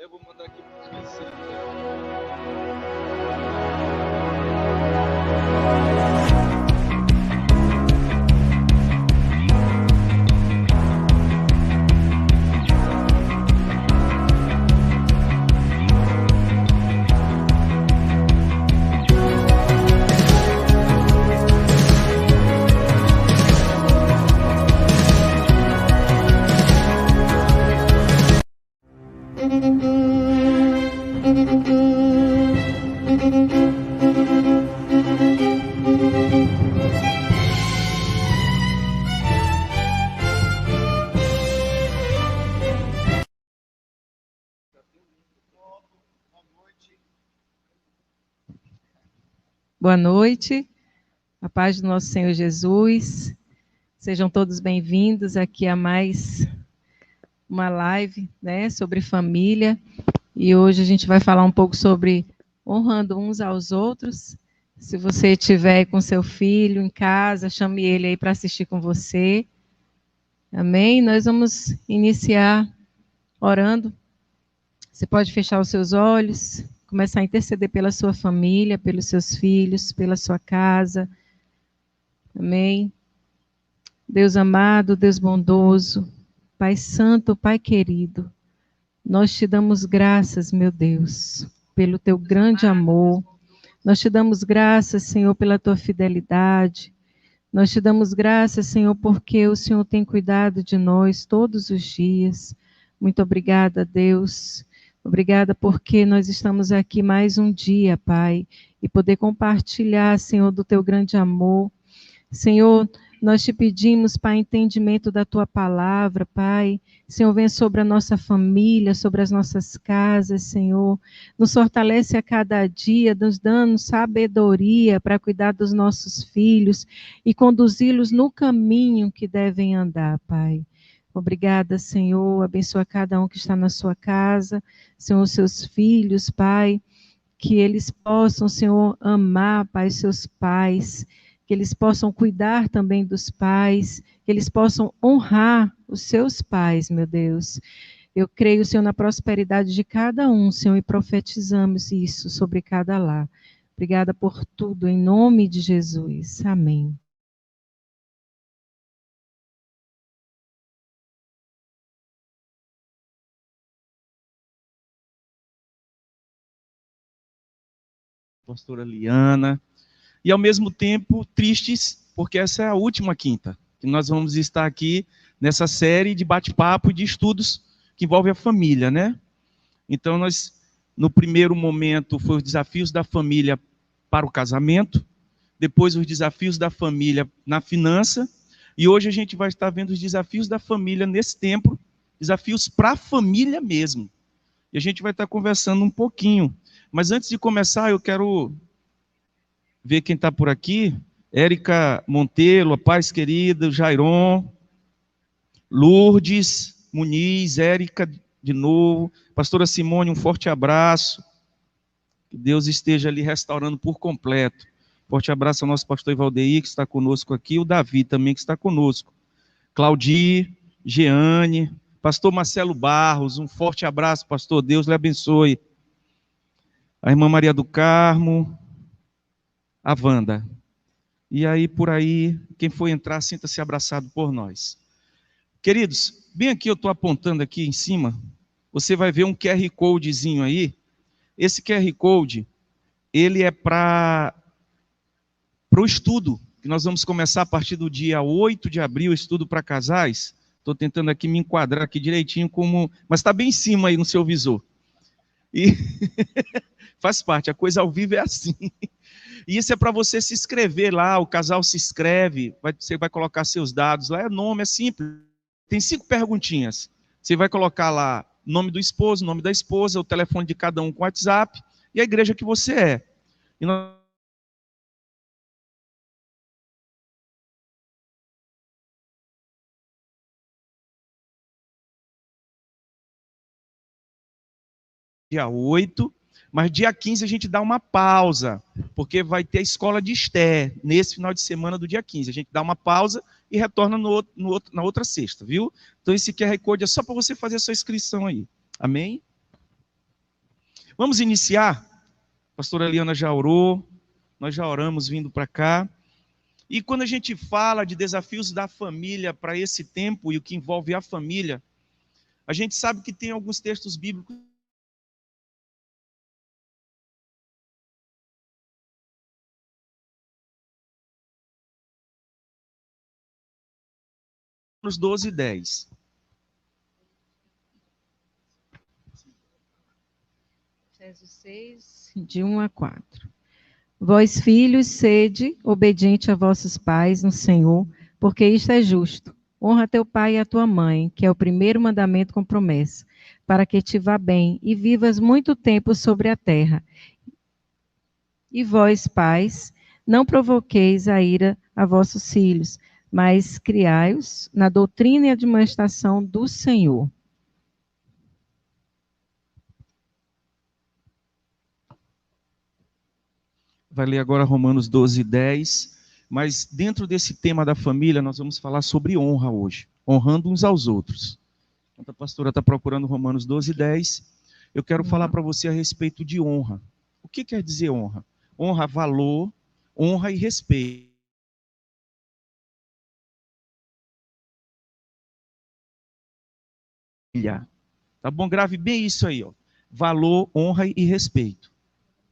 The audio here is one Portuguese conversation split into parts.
Eu vou mandar aqui para os vizinhos. Boa noite, a paz do nosso Senhor Jesus. Sejam todos bem-vindos aqui a mais uma live, né, sobre família. E hoje a gente vai falar um pouco sobre honrando uns aos outros. Se você estiver com seu filho em casa, chame ele aí para assistir com você. Amém? Nós vamos iniciar orando. Você pode fechar os seus olhos, começar a interceder pela sua família, pelos seus filhos, pela sua casa. Amém? Deus amado, Deus bondoso, Pai santo, Pai querido, nós te damos graças, meu Deus, pelo teu grande amor. Nós te damos graças, Senhor, pela tua fidelidade. Nós te damos graças, Senhor, porque o Senhor tem cuidado de nós todos os dias. Muito obrigada, Deus. Obrigada porque nós estamos aqui mais um dia, Pai, e poder compartilhar, Senhor, do teu grande amor. Senhor, nós te pedimos, Pai, entendimento da tua palavra, Pai. Senhor, vem sobre a nossa família, sobre as nossas casas, Senhor. Nos fortalece a cada dia, nos dando sabedoria para cuidar dos nossos filhos e conduzi-los no caminho que devem andar, Pai. Obrigada, Senhor. Abençoa cada um que está na sua casa, Senhor, seus filhos, Pai. Que eles possam, Senhor, amar, Pai, seus pais, que eles possam cuidar também dos pais, que eles possam honrar os seus pais, meu Deus. Eu creio, Senhor, na prosperidade de cada um, Senhor, e profetizamos isso sobre cada lar. Obrigada por tudo, em nome de Jesus. Amém. Pastora Liana, e ao mesmo tempo tristes, porque essa é a última quinta, que nós vamos estar aqui nessa série de bate-papo e de estudos que envolve a família, né? Então nós, no primeiro momento, foi os desafios da família para o casamento, depois os desafios da família na finança, e hoje a gente vai estar vendo os desafios da família nesse tempo, desafios para a família mesmo. E a gente vai estar conversando um pouquinho. Mas antes de começar, eu quero ver quem está por aqui. Érica Monteiro, a paz querida, Jairon, Lourdes Muniz, Érica de novo, pastora Simone, um forte abraço. Que Deus esteja ali restaurando por completo. Forte abraço ao nosso pastor Ivaldeir, que está conosco aqui, o Davi também, que está conosco. Claudir, Jeane, pastor Marcelo Barros, um forte abraço, pastor, Deus lhe abençoe. A irmã Maria do Carmo, a Wanda. E aí, por aí, quem for entrar, sinta-se abraçado por nós. Queridos, bem aqui eu estou apontando aqui em cima, você vai ver um QR Codezinho aí. Esse QR Code, ele é para o estudo, que nós vamos começar a partir do dia 8 de abril, estudo para casais. Estou tentando aqui me enquadrar aqui direitinho, mas está bem em cima aí no seu visor. E faz parte, a coisa ao vivo é assim. E isso é para você se inscrever lá, o casal se inscreve, você vai colocar seus dados lá, é nome, é simples. Tem 5 perguntinhas. Você vai colocar lá nome do esposo, nome da esposa, o telefone de cada um com WhatsApp e a igreja que você é. E nós... Dia 8, mas dia 15 a gente dá uma pausa, porque vai ter a escola de Esté, nesse final de semana do dia 15. A gente dá uma pausa e retorna na outra sexta, viu? Então esse QR Code é só para você fazer a sua inscrição aí. Amém? Vamos iniciar? A pastora Eliana já orou, nós já oramos vindo para cá. E quando a gente fala de desafios da família para esse tempo e o que envolve a família, a gente sabe que tem alguns textos bíblicos nos 12:10. Efésios 6, de 1 a 4. Vós, filhos, sede obediente a vossos pais no Senhor, porque isto é justo. Honra teu pai e a tua mãe, que é o primeiro mandamento com promessa, para que te vá bem e vivas muito tempo sobre a terra. E vós, pais, não provoqueis a ira a vossos filhos, mas criai-os na doutrina e admoestação do Senhor. Vai ler agora Romanos 12:10. Mas dentro desse tema da família, nós vamos falar sobre honra hoje. Honrando uns aos outros. Enquanto a pastora está procurando Romanos 12:10, eu quero falar para você a respeito de honra. O que quer dizer honra? Honra, valor, honra e respeito. Tá bom? Grave bem isso aí, ó. Valor, honra e respeito.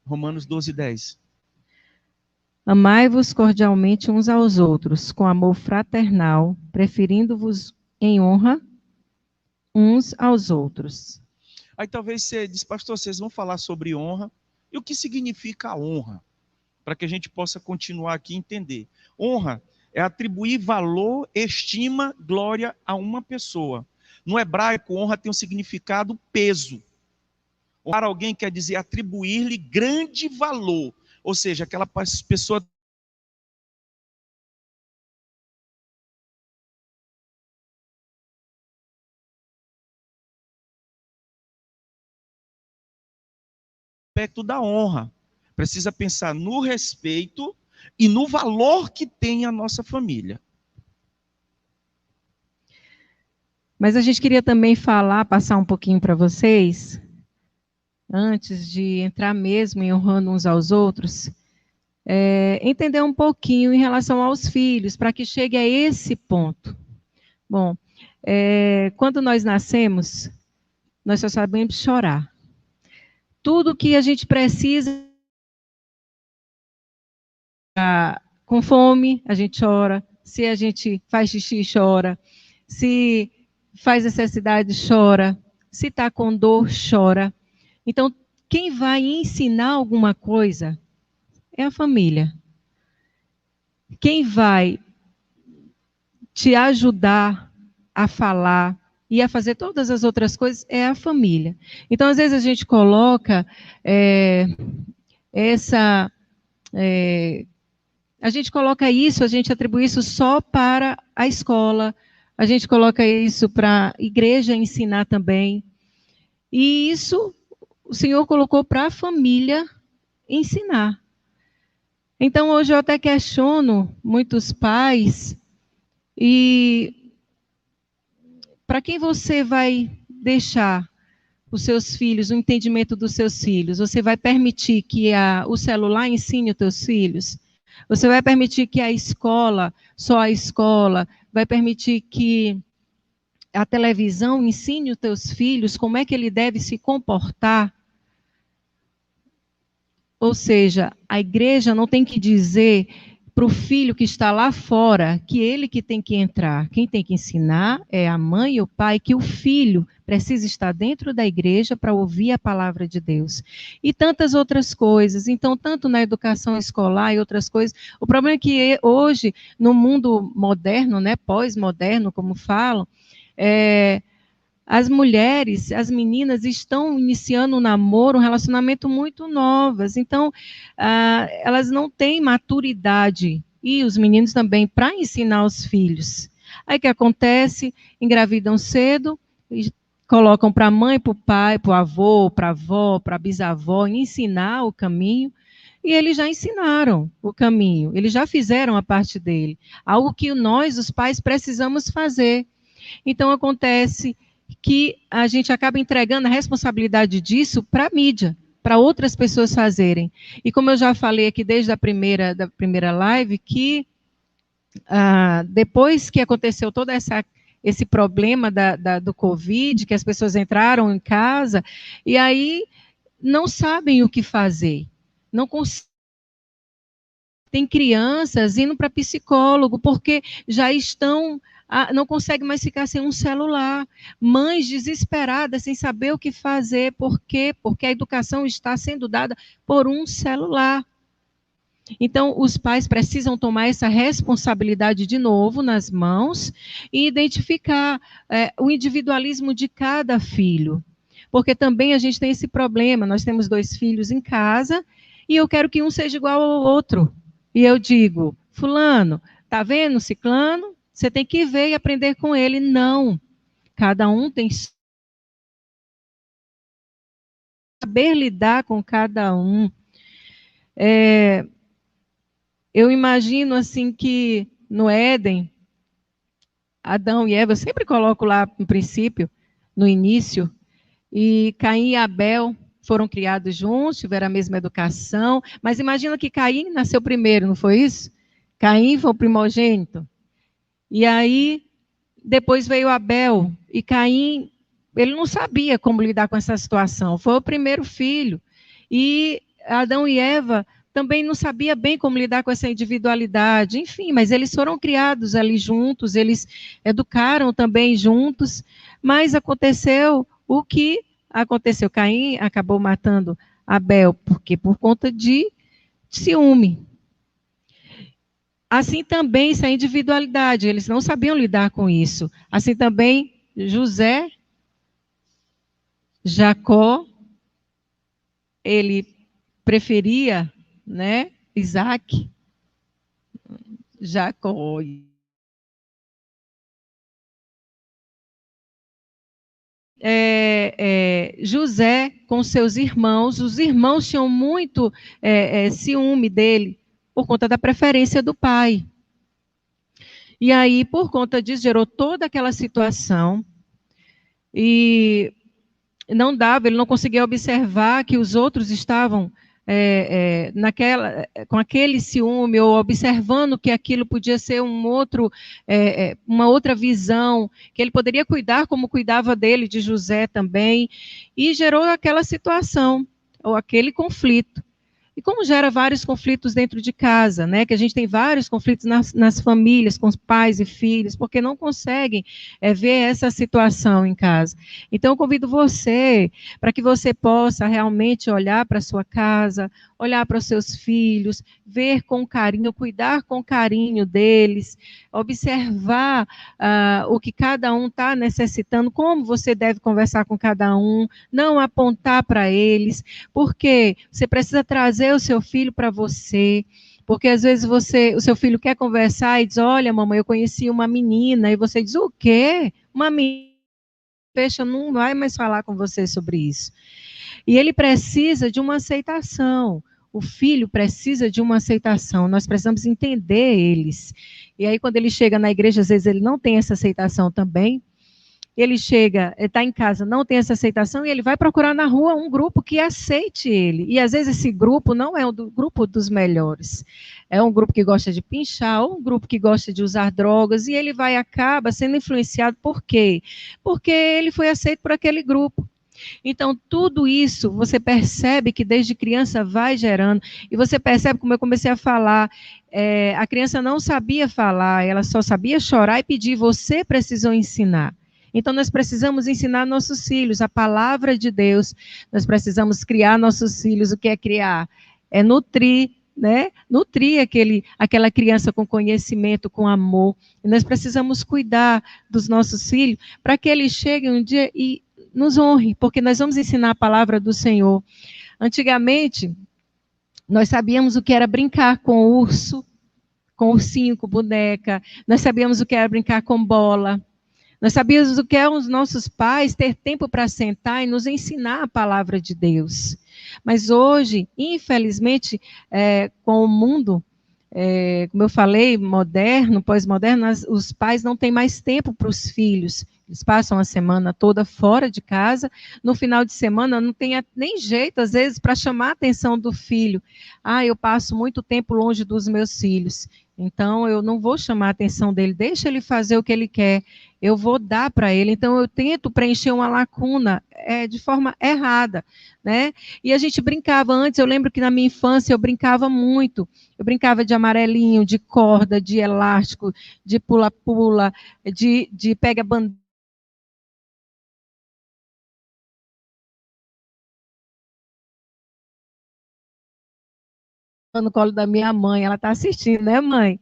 Romanos 12:10. Amai-vos cordialmente uns aos outros, com amor fraternal, preferindo-vos em honra uns aos outros. Aí talvez você diz, pastor, vocês vão falar sobre honra. E o que significa a honra? Para que a gente possa continuar aqui e entender. Honra é atribuir valor, estima, glória a uma pessoa. No hebraico, honra tem um significado peso. Honrar alguém quer dizer atribuir-lhe grande valor. Ou seja, aquela pessoa aspecto da honra. Precisa pensar no respeito e no valor que tem a nossa família. Mas a gente queria também passar um pouquinho para vocês, antes de entrar mesmo em honrando uns aos outros, entender um pouquinho em relação aos filhos, para que chegue a esse ponto. Bom, quando nós nascemos, nós só sabemos chorar. Tudo que a gente precisa, com fome, a gente chora. Se a gente faz xixi, chora. Se faz necessidade, chora. Se está com dor, chora. Então, quem vai ensinar alguma coisa é a família. Quem vai te ajudar a falar e a fazer todas as outras coisas é a família. Então, às vezes a gente coloca a gente atribui isso só para a escola, a gente coloca isso para a igreja ensinar também. E isso o Senhor colocou para a família ensinar. Então, hoje eu até questiono muitos pais, e para quem você vai deixar os seus filhos, o entendimento dos seus filhos? Você vai permitir que o celular ensine os teus filhos? Você vai permitir que a escola, só a escola, vai permitir que a televisão ensine os teus filhos como é que ele deve se comportar? Ou seja, a igreja não tem que dizer para o filho que está lá fora que ele que tem que entrar. Quem tem que ensinar é a mãe e o pai, que o filho precisa estar dentro da igreja para ouvir a palavra de Deus. E tantas outras coisas. Então, tanto na educação escolar e outras coisas. O problema é que hoje, no mundo moderno, né, pós-moderno, como falam, as mulheres, as meninas estão iniciando um namoro, um relacionamento muito novas. Então, elas não têm maturidade, e os meninos também, para ensinar os filhos. Aí o que acontece? Engravidam cedo, e colocam para a mãe, para o pai, para o avô, para a avó, para a bisavó, ensinar o caminho. E eles já ensinaram o caminho, eles já fizeram a parte dele. Algo que nós, os pais, precisamos fazer. Então, acontece que a gente acaba entregando a responsabilidade disso para a mídia, para outras pessoas fazerem. E como eu já falei aqui desde a primeira live, que depois que aconteceu todo esse problema do Covid, que as pessoas entraram em casa, e aí não sabem o que fazer, não conseguem. Tem crianças indo para psicólogo, porque já estão, não conseguem mais ficar sem um celular. Mães desesperadas, sem saber o que fazer. Por quê? Porque a educação está sendo dada por um celular. Então, os pais precisam tomar essa responsabilidade de novo nas mãos e identificar o individualismo de cada filho. Porque também a gente tem esse problema, nós temos 2 filhos em casa e eu quero que um seja igual ao outro. E eu digo, fulano, tá vendo, ciclano? Você tem que ver e aprender com ele. Não. Cada um tem que saber lidar com cada um. Eu imagino assim que no Éden, Adão e Eva, eu sempre coloco lá no princípio, no início, e Caim e Abel foram criados juntos, tiveram a mesma educação, mas imagina que Caim nasceu primeiro, não foi isso? Caim foi o primogênito. E aí, depois veio Abel, e Caim, ele não sabia como lidar com essa situação, foi o primeiro filho. E Adão e Eva também não sabia bem como lidar com essa individualidade, enfim, mas eles foram criados ali juntos, eles educaram também juntos, mas aconteceu o que aconteceu. Caim acabou matando Abel, porque por conta de ciúme. Assim também, essa individualidade, eles não sabiam lidar com isso. Assim também, José, Jacó, ele preferia, né, Isaac, Jacó. José com seus irmãos, os irmãos tinham muito ciúme dele, por conta da preferência do pai. E aí, por conta disso, gerou toda aquela situação, e não dava, ele não conseguia observar que os outros estavam com aquele ciúme, ou observando que aquilo podia ser uma outra visão, que ele poderia cuidar como cuidava dele, de José também, e gerou aquela situação, ou aquele conflito. E como gera vários conflitos dentro de casa, né? Que a gente tem vários conflitos nas famílias, com os pais e filhos, porque não conseguem ver essa situação em casa. Então, eu convido você para que você possa realmente olhar para a sua casa, olhar para os seus filhos, ver com carinho, cuidar com carinho deles, observar o que cada um está necessitando, como você deve conversar com cada um, não apontar para eles, porque você precisa trazer o seu filho para você, porque às vezes o seu filho quer conversar e diz, olha, mamãe, eu conheci uma menina, e você diz, o quê? Uma menina? Fecha, não vai mais falar com você sobre isso. E ele precisa de uma aceitação. O filho precisa de uma aceitação. Nós precisamos entender eles. E aí, quando ele chega na igreja, às vezes ele não tem essa aceitação também. Ele chega, está em casa, não tem essa aceitação, e ele vai procurar na rua um grupo que aceite ele. E às vezes esse grupo não é o grupo dos melhores. É um grupo que gosta de pinchar, ou um grupo que gosta de usar drogas, e ele acaba sendo influenciado. Por quê? Porque ele foi aceito por aquele grupo. Então, tudo isso, você percebe que desde criança vai gerando, e você percebe, como eu comecei a falar, a criança não sabia falar, ela só sabia chorar e pedir, você precisou ensinar. Então, nós precisamos ensinar nossos filhos a palavra de Deus, nós precisamos criar nossos filhos. O que é criar? É nutrir, né? Nutrir aquela criança com conhecimento, com amor. E nós precisamos cuidar dos nossos filhos para que eles cheguem um dia e nos honrem, porque nós vamos ensinar a palavra do Senhor. Antigamente, nós sabíamos o que era brincar com urso, com ursinho, com boneca, nós sabíamos o que era brincar com bola. Nós sabíamos o que é os nossos pais ter tempo para sentar e nos ensinar a palavra de Deus. Mas hoje, infelizmente, com o mundo, como eu falei, moderno, pós-moderno, os pais não têm mais tempo para os filhos. Eles passam a semana toda fora de casa, no final de semana não tem nem jeito, às vezes, para chamar a atenção do filho. Ah, eu passo muito tempo longe dos meus filhos, então eu não vou chamar a atenção dele, deixa ele fazer o que ele quer, eu vou dar para ele. Então eu tento preencher uma lacuna de forma errada, né? E a gente brincava antes, eu lembro que na minha infância eu brincava muito, eu brincava de amarelinho, de corda, de elástico, de pula-pula, de pega-bandeira, no colo da minha mãe, ela está assistindo, né, mãe?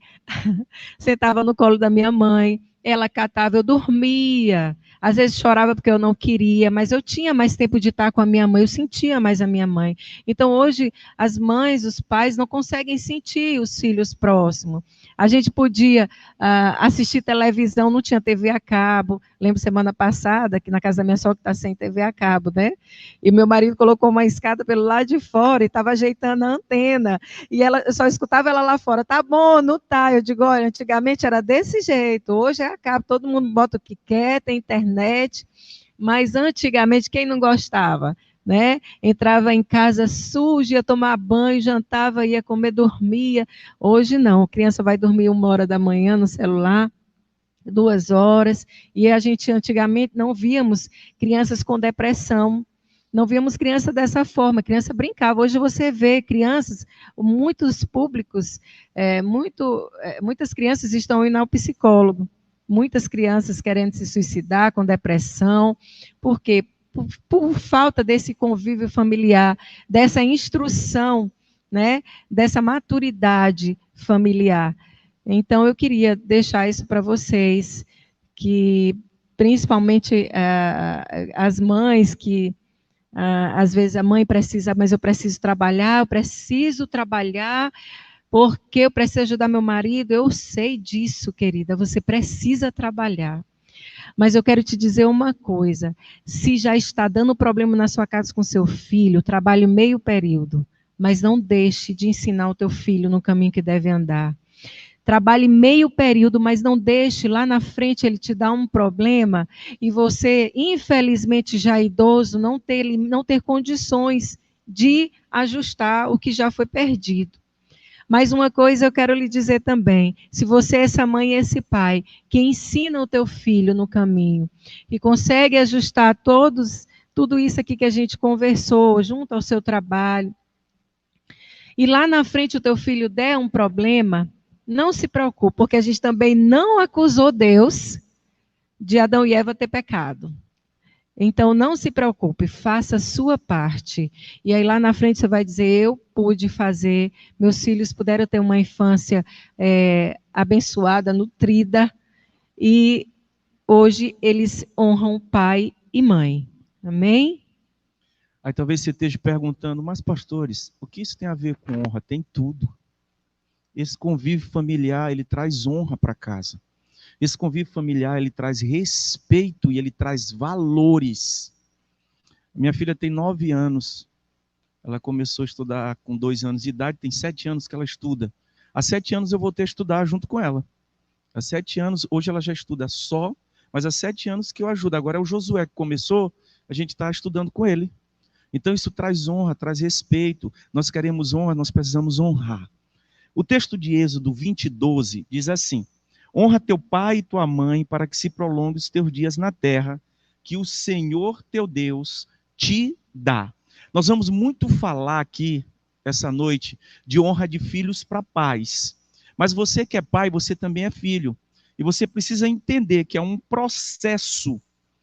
Sentava no colo da minha mãe, ela catava, eu dormia. Às vezes chorava porque eu não queria, mas eu tinha mais tempo de estar com a minha mãe, eu sentia mais a minha mãe. Então hoje as mães, os pais não conseguem sentir os filhos próximos. A gente podia assistir televisão, não tinha TV a cabo. Lembro semana passada que na casa da minha sogra está sem TV a cabo, né? E meu marido colocou uma escada pelo lado de fora e estava ajeitando a antena. E eu só escutava ela lá fora, tá bom, não tá. Eu digo, olha, antigamente era desse jeito, hoje é a cabo, todo mundo bota o que quer, tem internet, mas antigamente quem não gostava, né? Entrava em casa suja, ia tomar banho, jantava, ia comer, dormia. Hoje não, a criança vai dormir 1 hora da manhã no celular, 2 horas, e a gente antigamente não víamos crianças com depressão, não víamos criança dessa forma, criança brincava. Hoje você vê crianças, muitos públicos, muitas crianças estão indo ao psicólogo, muitas crianças querendo se suicidar com depressão, porque por falta desse convívio familiar, dessa instrução, né, dessa maturidade familiar. Então, eu queria deixar isso para vocês, que principalmente as mães que às vezes a mãe precisa, mas eu preciso trabalhar porque eu preciso ajudar meu marido. Eu sei disso, querida, você precisa trabalhar. Mas eu quero te dizer uma coisa, se já está dando problema na sua casa com seu filho, trabalhe meio período, mas não deixe de ensinar o teu filho no caminho que deve andar. Trabalhe meio período, mas não deixe lá na frente ele te dar um problema e você, infelizmente já idoso, não ter condições de ajustar o que já foi perdido. Mas uma coisa eu quero lhe dizer também, se você é essa mãe e esse pai que ensina o teu filho no caminho, que consegue ajustar tudo isso aqui que a gente conversou, junto ao seu trabalho, e lá na frente o teu filho der um problema, não se preocupe, porque a gente também não acusou Deus de Adão e Eva ter pecado. Então, não se preocupe, faça a sua parte. E aí lá na frente você vai dizer, eu pude fazer, meus filhos puderam ter uma infância abençoada, nutrida, e hoje eles honram pai e mãe. Amém? Aí talvez você esteja perguntando, mas pastores, o que isso tem a ver com honra? Tem tudo. Esse convívio familiar, ele traz honra para casa. Esse convívio familiar, ele traz respeito e ele traz valores. Minha filha tem 9 anos. Ela começou a estudar com 2 anos de idade, tem 7 anos que ela estuda. Há 7 anos eu voltei a estudar junto com ela. Há 7 anos, hoje ela já estuda só, mas há 7 anos que eu ajudo. Agora é o Josué que começou, a gente está estudando com ele. Então isso traz honra, traz respeito. Nós queremos honra, nós precisamos honrar. O texto de Êxodo 20:12 diz assim: honra teu pai e tua mãe para que se prolongue os teus dias na terra, que o Senhor teu Deus te dá. Nós vamos muito falar aqui, essa noite, de honra de filhos para pais. Mas você que é pai, você também é filho. E você precisa entender que é um processo,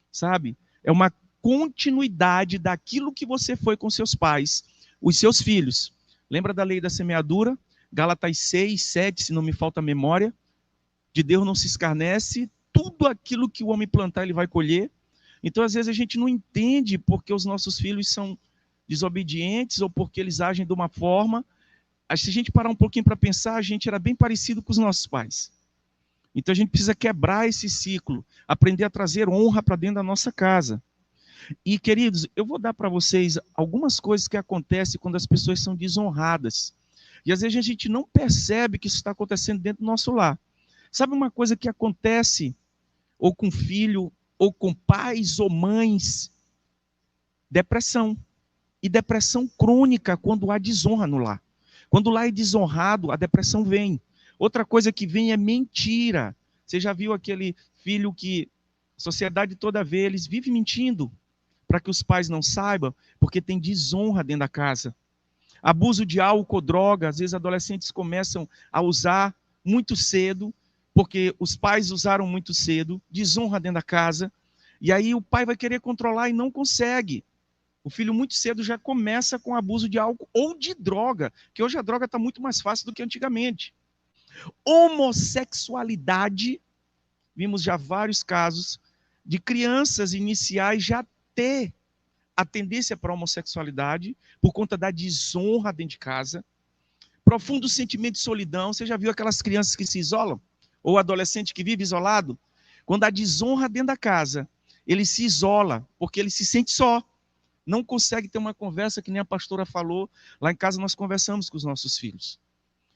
sabe? É uma continuidade daquilo que você foi com seus pais, os seus filhos. Lembra da lei da semeadura? Gálatas 6, 7, se não me falta a memória. De Deus não se escarnece, tudo aquilo que o homem plantar, ele vai colher. Então, às vezes, a gente não entende porque os nossos filhos são desobedientes ou porque eles agem de uma forma. Se a gente parar um pouquinho para pensar, a gente era bem parecido com os nossos pais. Então, a gente precisa quebrar esse ciclo, aprender a trazer honra para dentro da nossa casa. E, queridos, eu vou dar para vocês algumas coisas que acontecem quando as pessoas são desonradas. E, às vezes, a gente não percebe que isso está acontecendo dentro do nosso lar. Sabe uma coisa que acontece ou com filho, ou com pais ou mães, depressão. E depressão crônica quando há desonra no lar. Quando o lar é desonrado, a depressão vem. Outra coisa que vem é mentira. Você já viu aquele filho que a sociedade toda vê, eles vivem mentindo para que os pais não saibam, porque tem desonra dentro da casa. Abuso de álcool, droga, às vezes adolescentes começam a usar muito cedo, porque os pais usaram muito cedo, desonra dentro da casa, e aí o pai vai querer controlar e não consegue. O filho muito cedo já começa com abuso de álcool ou de droga, que hoje a droga está muito mais fácil do que antigamente. Homossexualidade, vimos já vários casos de crianças iniciais já ter a tendência para a homossexualidade por conta da desonra dentro de casa. Profundo sentimento de solidão. Você já viu aquelas crianças que se isolam? Ou adolescente que vive isolado? Quando há desonra dentro da casa, ele se isola porque ele se sente só. Não consegue ter uma conversa que nem a pastora falou. Lá em casa nós conversamos com os nossos filhos.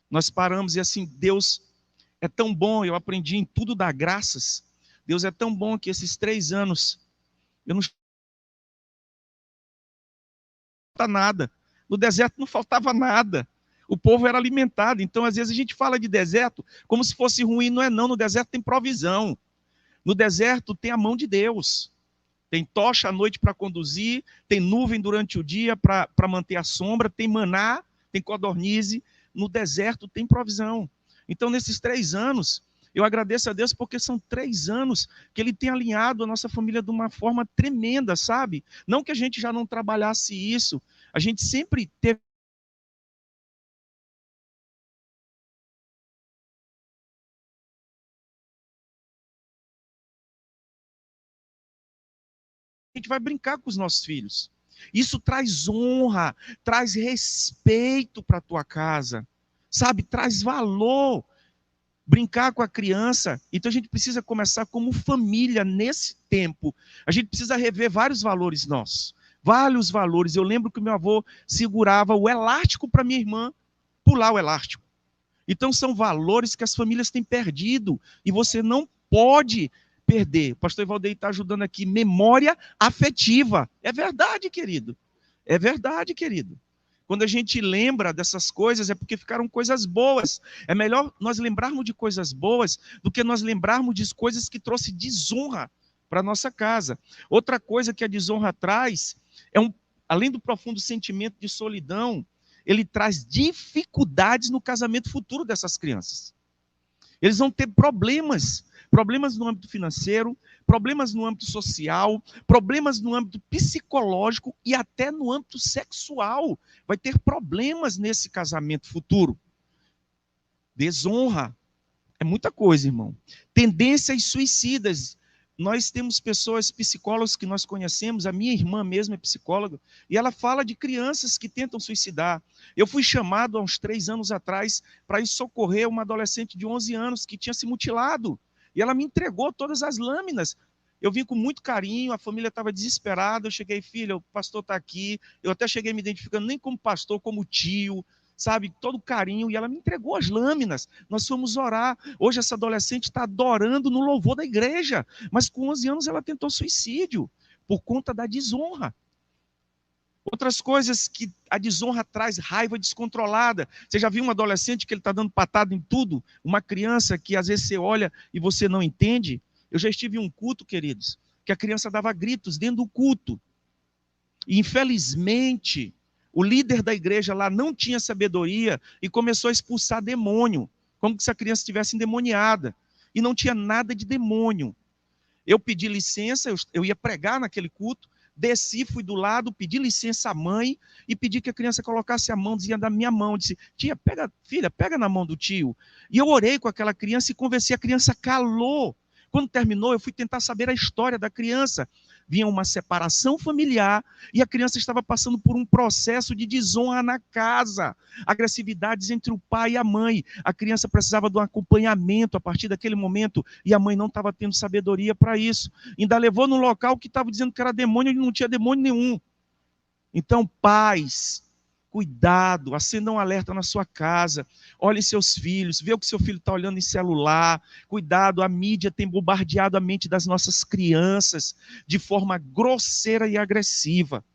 Nós paramos e assim, Deus é tão bom, eu aprendi em tudo dar graças. Deus é tão bom que esses 3 anos, eu não faltava nada. No deserto não faltava nada. O povo era alimentado. Então, às vezes, a gente fala de deserto como se fosse ruim. Não é não, no deserto tem provisão. No deserto tem a mão de Deus. Tem tocha à noite para conduzir, tem nuvem durante o dia para manter a sombra, tem maná, tem codornize. No deserto tem provisão. Então, nesses 3 anos, eu agradeço a Deus porque são 3 anos que Ele tem alinhado a nossa família de uma forma tremenda, sabe? Não que a gente já não trabalhasse isso, a gente sempre teve. A gente vai brincar com os nossos filhos. Isso traz honra, traz respeito para a tua casa, sabe? Traz valor. Brincar com a criança. Então a gente precisa começar como família nesse tempo. A gente precisa rever vários valores nossos. Vários valores. Eu lembro que meu avô segurava o elástico para minha irmã pular o elástico. Então são valores que as famílias têm perdido e você não pode perder. O pastor Valdeir está ajudando aqui, memória afetiva. É verdade, querido. É verdade, querido. Quando a gente lembra dessas coisas, é porque ficaram coisas boas. É melhor nós lembrarmos de coisas boas do que nós lembrarmos de coisas que trouxe desonra para a nossa casa. Outra coisa que a desonra traz, além do profundo sentimento de solidão, ele traz dificuldades no casamento futuro dessas crianças. Eles vão ter problemas no âmbito financeiro, problemas no âmbito social, problemas no âmbito psicológico e até no âmbito sexual. Vai ter problemas nesse casamento futuro. Desonra. É muita coisa, irmão. Tendências suicidas. Nós temos pessoas, psicólogos que nós conhecemos, a minha irmã mesmo é psicóloga, e ela fala de crianças que tentam suicidar. Eu fui chamado há uns 3 anos atrás para ir socorrer uma adolescente de 11 anos que tinha se mutilado. E ela me entregou todas as lâminas. Eu vim com muito carinho, a família estava desesperada. Eu cheguei, filha, o pastor está aqui. Eu até cheguei me identificando nem como pastor, como tio, sabe? Todo carinho. E ela me entregou as lâminas. Nós fomos orar. Hoje essa adolescente está adorando no louvor da igreja. Mas com 11 anos ela tentou suicídio por conta da desonra. Outras coisas que a desonra traz, raiva descontrolada. Você já viu um adolescente que ele está dando patada em tudo? Uma criança que às vezes você olha e você não entende? Eu já estive em um culto, queridos, que a criança dava gritos dentro do culto. E infelizmente, o líder da igreja lá não tinha sabedoria e começou a expulsar demônio, como se a criança estivesse endemoniada. E não tinha nada de demônio. Eu pedi licença, eu ia pregar naquele culto, desci, fui do lado, pedi licença à mãe e pedi que a criança colocasse a mão, dizia da minha mão, disse, tia, pega, filha, pega na mão do tio. E eu orei com aquela criança e conversei, a criança calou. Quando terminou, eu fui tentar saber a história da criança. Vinha uma separação familiar e a criança estava passando por um processo de desonra na casa, agressividades entre o pai e a mãe. A criança precisava de um acompanhamento a partir daquele momento e a mãe não estava tendo sabedoria para isso. Ainda levou num local que estava dizendo que era demônio e não tinha demônio nenhum. Então, pais, Cuidado, acenda um alerta na sua casa, olhe seus filhos, vê o que seu filho está olhando em celular. Cuidado, a mídia tem bombardeado a mente das nossas crianças de forma grosseira e agressiva.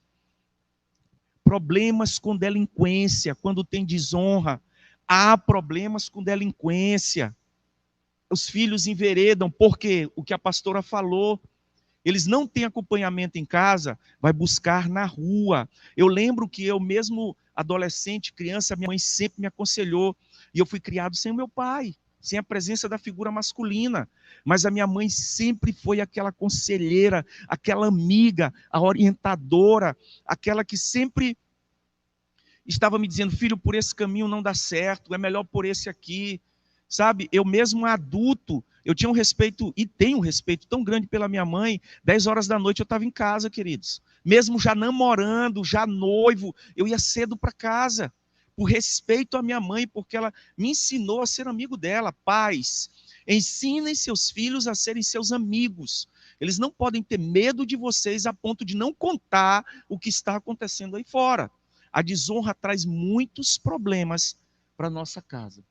Problemas com delinquência, quando tem desonra, há problemas com delinquência. Os filhos enveredam, porque o que a pastora falou, eles não têm acompanhamento em casa, vai buscar na rua. Eu lembro que eu mesmo, adolescente, criança, minha mãe sempre me aconselhou, e eu fui criado sem o meu pai, sem a presença da figura masculina, mas a minha mãe sempre foi aquela conselheira, aquela amiga, a orientadora, aquela que sempre estava me dizendo: filho, por esse caminho não dá certo, é melhor por esse aqui. Sabe, eu mesmo adulto, eu tinha um respeito, e tenho um respeito tão grande pela minha mãe. 10 horas da noite eu estava em casa, queridos. Mesmo já namorando, já noivo, eu ia cedo para casa, por respeito à minha mãe, porque ela me ensinou a ser amigo dela. Pais, ensinem seus filhos a serem seus amigos. Eles não podem ter medo de vocês a ponto de não contar o que está acontecendo aí fora. A desonra traz muitos problemas para a nossa casa.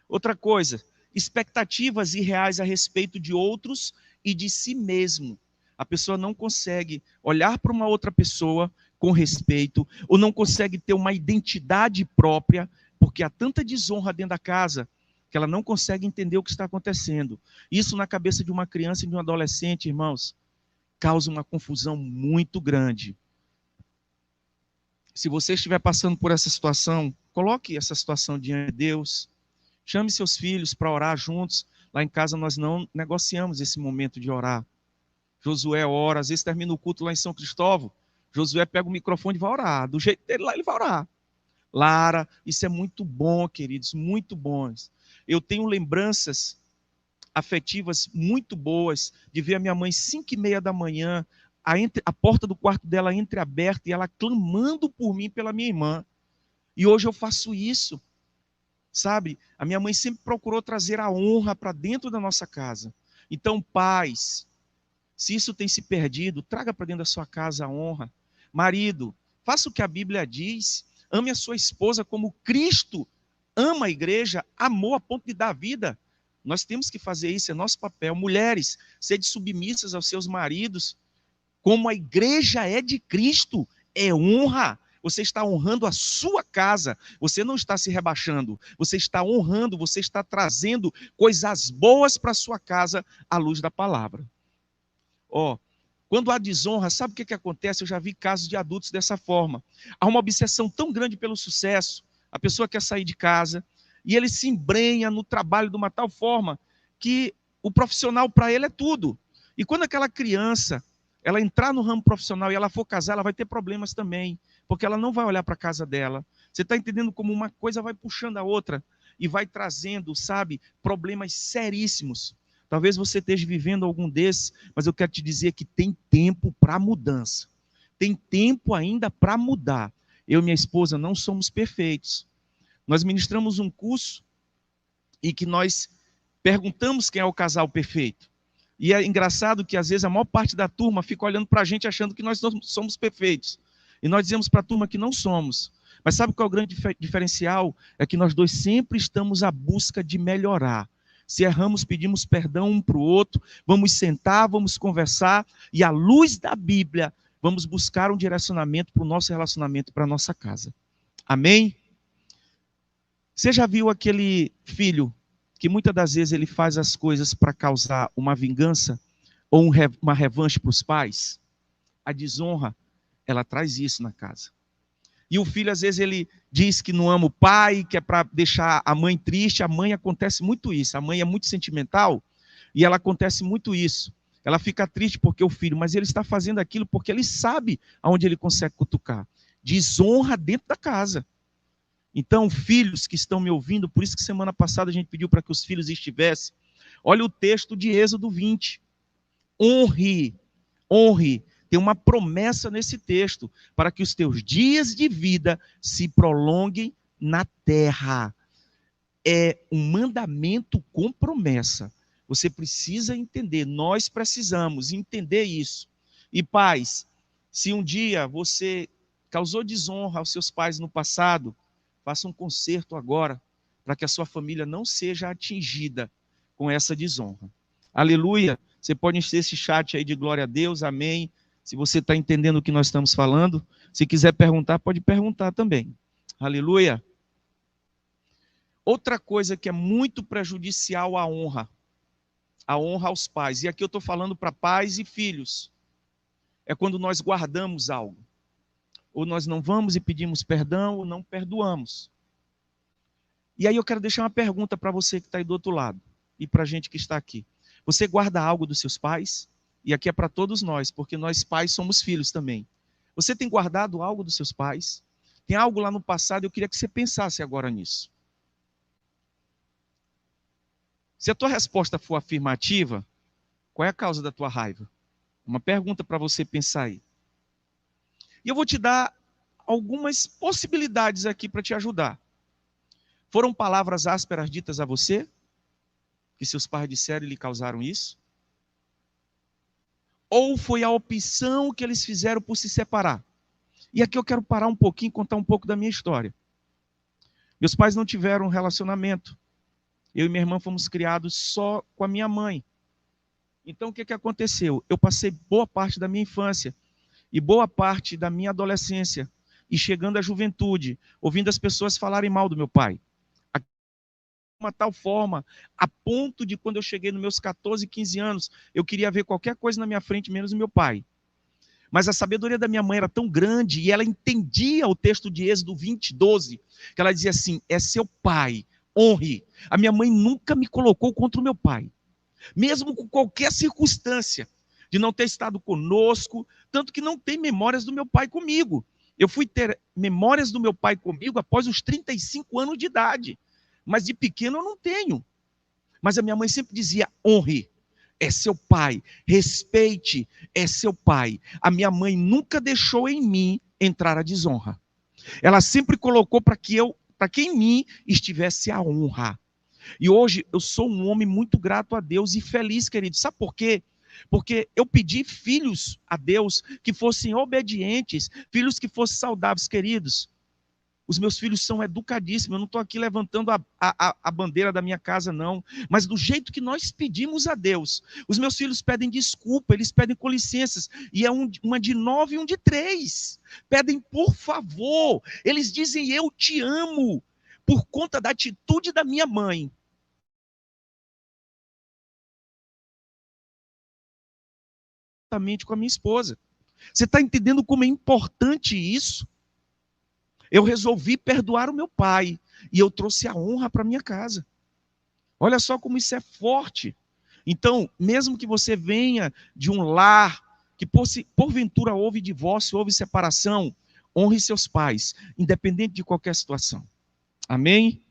Outra coisa, expectativas irreais a respeito de outros e de si mesmo. A pessoa não consegue olhar para uma outra pessoa com respeito, ou não consegue ter uma identidade própria, porque há tanta desonra dentro da casa que ela não consegue entender o que está acontecendo. Isso na cabeça de uma criança e de um adolescente, irmãos, causa uma confusão muito grande. Se você estiver passando por essa situação, coloque essa situação diante de Deus. Chame seus filhos para orar juntos. Lá em casa nós não negociamos esse momento de orar. Josué ora, às vezes termina o culto lá em São Cristóvão, Josué pega o microfone e vai orar. Do jeito dele lá, ele vai orar. Lara, isso é muito bom, queridos, muito bons. Eu tenho lembranças afetivas muito boas de ver a minha mãe 5:30 da manhã, a porta do quarto dela entreaberta e ela clamando por mim, pela minha irmã. E hoje eu faço isso. Sabe, a minha mãe sempre procurou trazer a honra para dentro da nossa casa. Então, pais, se isso tem se perdido, traga para dentro da sua casa a honra. Marido, faça o que a Bíblia diz. Ame a sua esposa como Cristo ama a igreja, amou a ponto de dar a vida. Nós temos que fazer isso, é nosso papel. Mulheres, sede submissas aos seus maridos, como a igreja é de Cristo, é honra. Você está honrando a sua casa, você não está se rebaixando, você está honrando, você está trazendo coisas boas para a sua casa à luz da palavra. Quando há desonra, sabe o que acontece? Eu já vi casos de adultos dessa forma. Há uma obsessão tão grande pelo sucesso, a pessoa quer sair de casa, e ele se embrenha no trabalho de uma tal forma que o profissional para ele é tudo. E quando aquela criança, ela entrar no ramo profissional e ela for casar, ela vai ter problemas também, porque ela não vai olhar para a casa dela. Você está entendendo como uma coisa vai puxando a outra e vai trazendo, sabe, problemas seríssimos. Talvez você esteja vivendo algum desses, mas eu quero te dizer que tem tempo para mudança. Tem tempo ainda para mudar. Eu e minha esposa não somos perfeitos. Nós ministramos um curso e que nós perguntamos quem é o casal perfeito. E é engraçado que às vezes a maior parte da turma fica olhando para a gente achando que nós não somos perfeitos. E nós dizemos para a turma que não somos. Mas sabe qual é o grande diferencial? É que nós dois sempre estamos à busca de melhorar. Se erramos, pedimos perdão um para o outro, vamos sentar, vamos conversar, e à luz da Bíblia, vamos buscar um direcionamento para o nosso relacionamento, para a nossa casa. Amém? Você já viu aquele filho que muitas das vezes ele faz as coisas para causar uma vingança ou uma revanche para os pais? A desonra, ela traz isso na casa. E o filho, às vezes, ele diz que não ama o pai, que é para deixar a mãe triste. A mãe acontece muito isso. A mãe é muito sentimental e ela acontece muito isso. Ela fica triste porque o filho, mas ele está fazendo aquilo porque ele sabe aonde ele consegue cutucar. Desonra dentro da casa. Então, filhos que estão me ouvindo, por isso que semana passada a gente pediu para que os filhos estivessem. Olha o texto de Êxodo 20. Honre, honre. Tem uma promessa nesse texto, para que os teus dias de vida se prolonguem na terra. É um mandamento com promessa. Você precisa entender, nós precisamos entender isso. E pais, se um dia você causou desonra aos seus pais no passado, faça um conserto agora, para que a sua família não seja atingida com essa desonra. Aleluia! Você pode encher esse chat aí de glória a Deus, amém. Se você está entendendo o que nós estamos falando, se quiser perguntar, pode perguntar também. Aleluia! Outra coisa que é muito prejudicial à honra aos pais, e aqui eu estou falando para pais e filhos, é quando nós guardamos algo. Ou nós não vamos e pedimos perdão, ou não perdoamos. E aí eu quero deixar uma pergunta para você que está aí do outro lado, e para a gente que está aqui. Você guarda algo dos seus pais? E aqui é para todos nós, porque nós pais somos filhos também. Você tem guardado algo dos seus pais? Tem algo lá no passado, eu queria que você pensasse agora nisso. Se a tua resposta for afirmativa, qual é a causa da tua raiva? Uma pergunta para você pensar aí. E eu vou te dar algumas possibilidades aqui para te ajudar. Foram palavras ásperas ditas a você? Que seus pais disseram e lhe causaram isso? Ou foi a opção que eles fizeram por se separar? E aqui eu quero parar um pouquinho e contar um pouco da minha história. Meus pais não tiveram um relacionamento. Eu e minha irmã fomos criados só com a minha mãe. Então o que aconteceu? Eu passei boa parte da minha infância e boa parte da minha adolescência e chegando à juventude, ouvindo as pessoas falarem mal do meu pai. De uma tal forma, a ponto de quando eu cheguei nos meus 14, 15 anos, eu queria ver qualquer coisa na minha frente, menos o meu pai. Mas a sabedoria da minha mãe era tão grande e ela entendia o texto de Êxodo 20, 12, que ela dizia assim, é seu pai, honre. A minha mãe nunca me colocou contra o meu pai. Mesmo com qualquer circunstância de não ter estado conosco, tanto que não tem memórias do meu pai comigo. Eu fui ter memórias do meu pai comigo após os 35 anos de idade. Mas de pequeno eu não tenho. Mas a minha mãe sempre dizia, honre, é seu pai, respeite, é seu pai. A minha mãe nunca deixou em mim entrar a desonra. Ela sempre colocou para que em mim estivesse a honra. E hoje eu sou um homem muito grato a Deus e feliz, querido. Sabe por quê? Porque eu pedi filhos a Deus que fossem obedientes, filhos que fossem saudáveis, queridos. Os meus filhos são educadíssimos, eu não estou aqui levantando a bandeira da minha casa, não. Mas do jeito que nós pedimos a Deus, os meus filhos pedem desculpa, eles pedem com licenças, e é uma de 9 e um de 3. Pedem por favor, eles dizem eu te amo, por conta da atitude da minha mãe. Com a minha esposa. Você está entendendo como é importante isso? Eu resolvi perdoar o meu pai e eu trouxe a honra para minha casa. Olha só como isso é forte. Então, mesmo que você venha de um lar que porventura houve divórcio, houve separação, honre seus pais, independente de qualquer situação. Amém?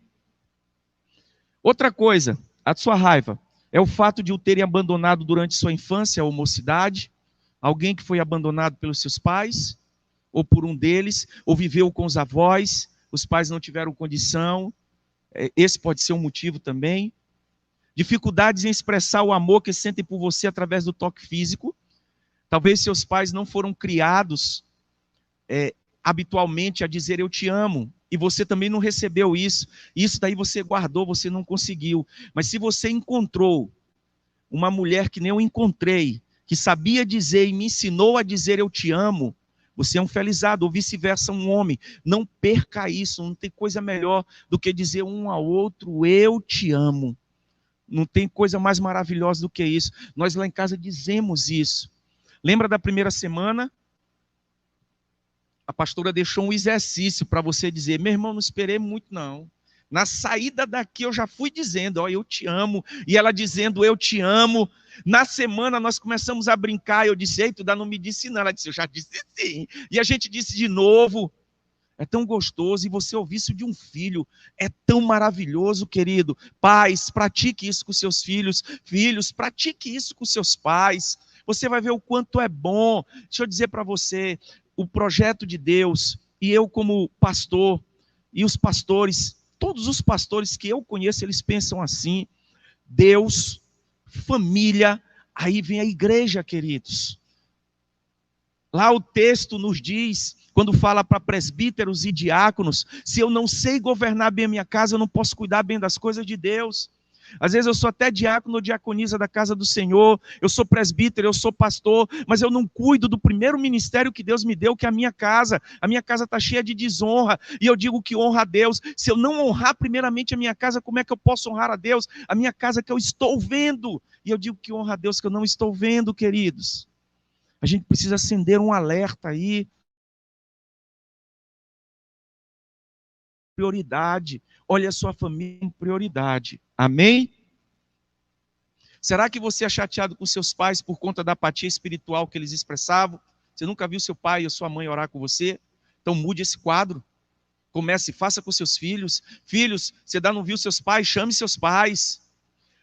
Outra coisa, a sua raiva é o fato de o terem abandonado durante sua infância ou mocidade, alguém que foi abandonado pelos seus pais, ou por um deles, ou viveu com os avós, os pais não tiveram condição, esse pode ser um motivo também. Dificuldades em expressar o amor que sentem por você através do toque físico. Talvez seus pais não foram criados habitualmente a dizer eu te amo, e você também não recebeu isso. Isso daí você guardou, você não conseguiu. Mas se você encontrou uma mulher que nem eu encontrei, que sabia dizer e me ensinou a dizer eu te amo, você é um felizardo, ou vice-versa, um homem. Não perca isso, não tem coisa melhor do que dizer um ao outro, eu te amo. Não tem coisa mais maravilhosa do que isso. Nós lá em casa dizemos isso. Lembra da primeira semana? A pastora deixou um exercício para você dizer, meu irmão, não esperei muito não. Na saída daqui eu já fui dizendo, ó, eu te amo. E ela dizendo, eu te amo. Na semana nós começamos a brincar. Eu disse, ei, tu ainda não me disse não. Ela disse, eu já disse sim. E a gente disse de novo. É tão gostoso. E você ouvir isso de um filho. É tão maravilhoso, querido. Pais, pratique isso com seus filhos. Filhos, pratique isso com seus pais. Você vai ver o quanto é bom. Deixa eu dizer para você, o projeto de Deus, e eu como pastor, e os pastores, todos os pastores que eu conheço, eles pensam assim, Deus, família, aí vem a igreja, queridos. Lá o texto nos diz quando fala para presbíteros e diáconos, se eu não sei governar bem a minha casa, eu não posso cuidar bem das coisas de Deus. Às vezes eu sou até diácono ou diaconisa da casa do Senhor, eu sou presbítero, eu sou pastor, mas eu não cuido do primeiro ministério que Deus me deu, que é a minha casa. A minha casa está cheia de desonra, e eu digo que honra a Deus. Se eu não honrar primeiramente a minha casa, como é que eu posso honrar a Deus? A minha casa que eu estou vendo. E eu digo que honra a Deus que eu não estou vendo, queridos. A gente precisa acender um alerta aí. Prioridade. Olha a sua família em prioridade. Amém? Será que você é chateado com seus pais por conta da apatia espiritual que eles expressavam? Você nunca viu seu pai ou sua mãe orar com você? Então mude esse quadro. Comece, faça com seus filhos. Filhos, você ainda não viu seus pais? Chame seus pais.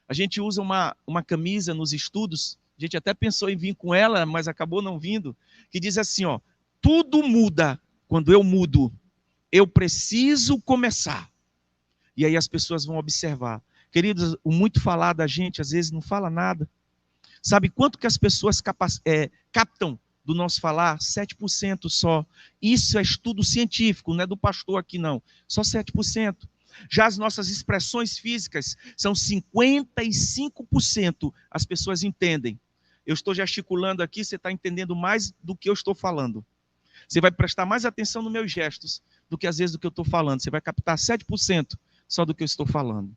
A gente usa uma camisa nos estudos, a gente até pensou em vir com ela, mas acabou não vindo, que diz assim, ó, tudo muda quando eu mudo. Eu preciso começar. E aí as pessoas vão observar. Queridos, o muito falar da gente, às vezes não fala nada. Sabe quanto que as pessoas captam do nosso falar? 7% só. Isso é estudo científico, não é do pastor aqui não. Só 7%. Já as nossas expressões físicas são 55%. As pessoas entendem. Eu estou gesticulando aqui, você está entendendo mais do que eu estou falando. Você vai prestar mais atenção nos meus gestos do que às vezes do que eu estou falando. Você vai captar 7% só do que eu estou falando.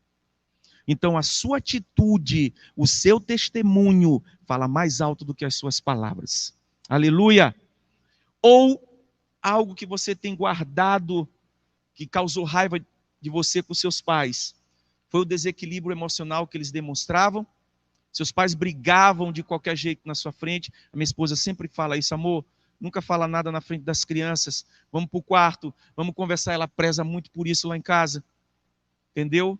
Então a sua atitude, o seu testemunho fala mais alto do que as suas palavras. Aleluia! Ou algo que você tem guardado, que causou raiva de você com seus pais. Foi o desequilíbrio emocional que eles demonstravam. Seus pais brigavam de qualquer jeito na sua frente. A minha esposa sempre fala isso, amor, nunca fala nada na frente das crianças. Vamos para o quarto, vamos conversar. Ela preza muito por isso lá em casa. Entendeu?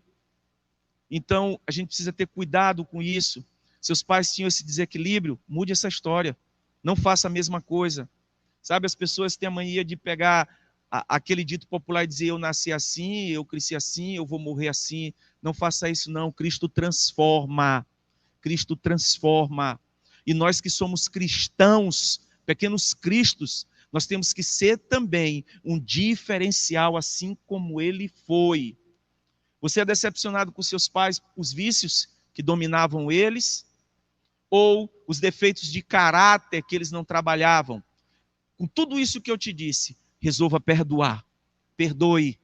Então, a gente precisa ter cuidado com isso. Seus pais tinham esse desequilíbrio, mude essa história. Não faça a mesma coisa. Sabe, as pessoas têm a mania de pegar aquele dito popular e dizer, eu nasci assim, eu cresci assim, eu vou morrer assim. Não faça isso não, Cristo transforma. Cristo transforma. E nós que somos cristãos, pequenos cristos, nós temos que ser também um diferencial, assim como ele foi. Você é decepcionado com seus pais, os vícios que dominavam eles, ou os defeitos de caráter que eles não trabalhavam? Com tudo isso que eu te disse, resolva perdoar. Perdoe.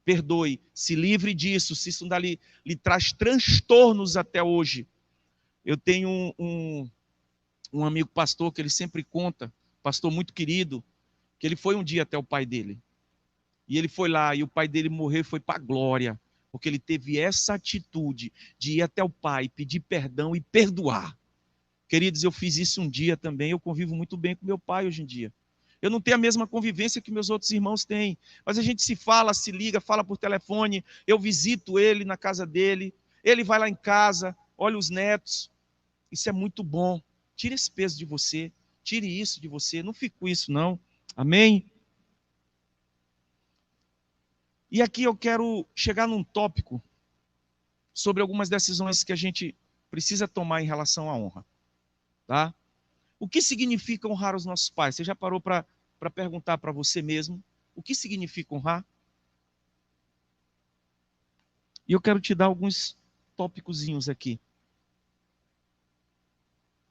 Perdoe. Se livre disso, se isso ainda lhe traz transtornos até hoje. Eu tenho um amigo pastor que ele sempre conta, pastor muito querido, que ele foi um dia até o pai dele. E ele foi lá, e o pai dele morreu e foi para a glória. Porque ele teve essa atitude de ir até o pai, pedir perdão e perdoar. Queridos, eu fiz isso um dia também, eu convivo muito bem com meu pai hoje em dia. Eu não tenho a mesma convivência que meus outros irmãos têm, mas a gente se fala, se liga, fala por telefone, eu visito ele na casa dele, ele vai lá em casa, olha os netos. Isso é muito bom. Tire esse peso de você, tire isso de você, não fique com isso não. Amém? E aqui eu quero chegar num tópico sobre algumas decisões que a gente precisa tomar em relação à honra. Tá? O que significa honrar os nossos pais? Você já parou para perguntar para você mesmo o que significa honrar? E eu quero te dar alguns tópicozinhos aqui.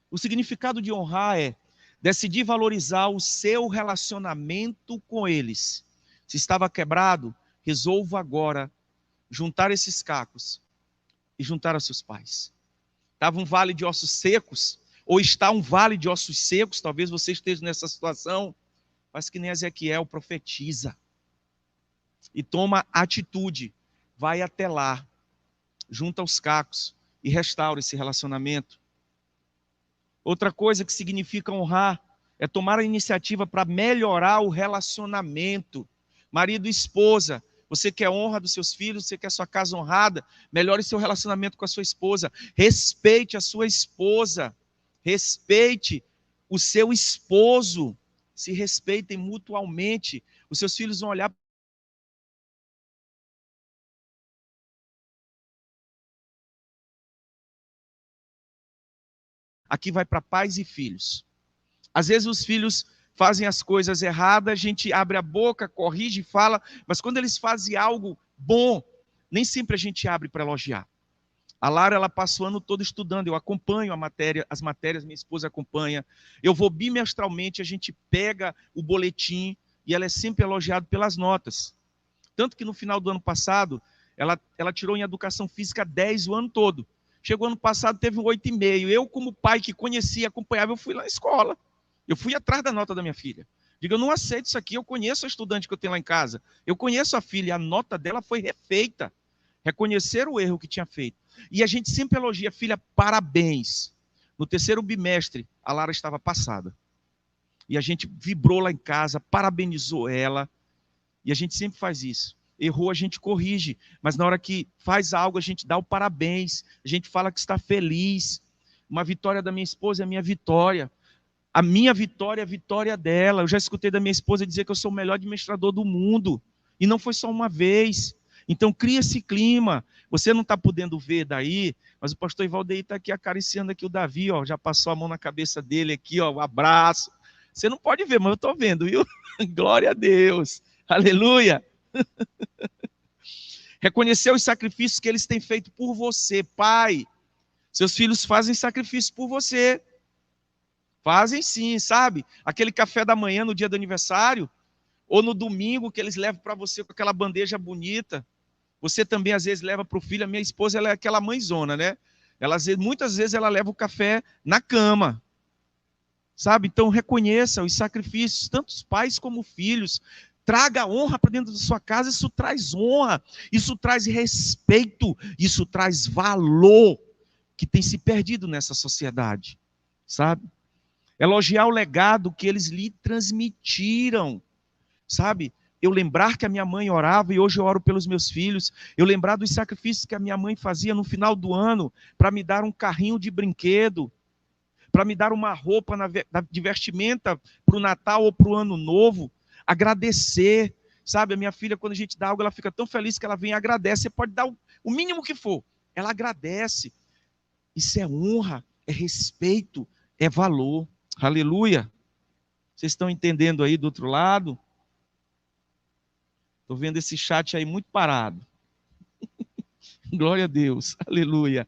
O significado de honrar é decidir valorizar o seu relacionamento com eles. Se estava quebrado, resolva agora juntar esses cacos e juntar aos seus pais. Estava um vale de ossos secos, ou está um vale de ossos secos, talvez você esteja nessa situação, mas que nem Ezequiel profetiza. E toma atitude, vai até lá, junta os cacos e restaura esse relacionamento. Outra coisa que significa honrar é tomar a iniciativa para melhorar o relacionamento. Marido e esposa, você quer honra dos seus filhos, você quer sua casa honrada, melhore seu relacionamento com a sua esposa. Respeite a sua esposa. Respeite o seu esposo. Se respeitem mutualmente. Os seus filhos vão olhar. Aqui vai para pais e filhos. Às vezes os filhos fazem as coisas erradas, a gente abre a boca, corrige, fala, mas quando eles fazem algo bom, nem sempre a gente abre para elogiar. A Lara, ela passa o ano todo estudando, eu acompanho as matérias, minha esposa acompanha, eu vou bimestralmente, a gente pega o boletim e ela é sempre elogiada pelas notas. Tanto que no final do ano passado, ela tirou em educação física 10 o ano todo. Chegou ano passado, teve um 8,5. Eu, como pai que conhecia, acompanhava, eu fui lá na escola. Eu fui atrás da nota da minha filha. Digo, eu não aceito isso aqui, eu conheço a estudante que eu tenho lá em casa. Eu conheço a filha, a nota dela foi refeita. Reconhecer o erro que tinha feito. E a gente sempre elogia, filha, parabéns. No 3º bimestre, a Lara estava passada. E a gente vibrou lá em casa, parabenizou ela. E a gente sempre faz isso. Errou, a gente corrige. Mas na hora que faz algo, a gente dá o parabéns. A gente fala que está feliz. Uma vitória da minha esposa é a minha vitória. A minha vitória é a vitória dela. Eu já escutei da minha esposa dizer que eu sou o melhor administrador do mundo. E não foi só uma vez. Então cria esse clima. Você não está podendo ver daí, mas o pastor Ivaldeir está aqui acariciando aqui o Davi, ó, já passou a mão na cabeça dele aqui, ó, um abraço. Você não pode ver, mas eu estou vendo, viu? Glória a Deus. Aleluia. Reconhecer os sacrifícios que eles têm feito por você, pai. Seus filhos fazem sacrifício por você. Fazem sim, sabe? Aquele café da manhã no dia do aniversário, ou no domingo que eles levam para você com aquela bandeja bonita. Você também às vezes leva para o filho. A minha esposa, ela é aquela mãezona, né? Muitas vezes ela leva o café na cama. Sabe? Então reconheça os sacrifícios, tanto os pais como filhos. Traga honra para dentro da sua casa, isso traz honra, isso traz respeito, isso traz valor que tem se perdido nessa sociedade, sabe? Elogiar o legado que eles lhe transmitiram, sabe? Eu lembrar que a minha mãe orava e hoje eu oro pelos meus filhos, eu lembrar dos sacrifícios que a minha mãe fazia no final do ano para me dar um carrinho de brinquedo, para me dar uma roupa de vestimenta para o Natal ou para o Ano Novo, agradecer, sabe? A minha filha, quando a gente dá algo, ela fica tão feliz que ela vem e agradece. Você pode dar o mínimo que for, ela agradece. Isso é honra, é respeito, é valor. Aleluia. Vocês estão entendendo aí do outro lado? Estou vendo esse chat aí muito parado. Glória a Deus. Aleluia.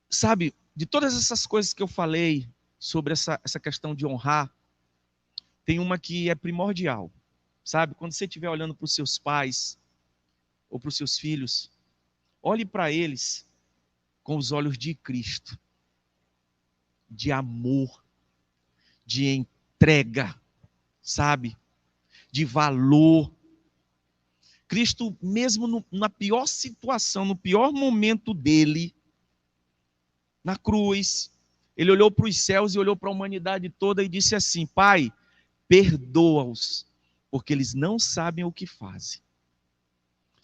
Sabe, de todas essas coisas que eu falei sobre essa questão de honrar, tem uma que é primordial. Sabe, quando você estiver olhando para os seus pais ou para os seus filhos, olhe para eles com os olhos de Cristo. De amor, de entrega, sabe? De valor. Cristo, mesmo na pior situação, no pior momento dele, na cruz, ele olhou para os céus e olhou para a humanidade toda e disse assim: Pai, perdoa-os, porque eles não sabem o que fazem.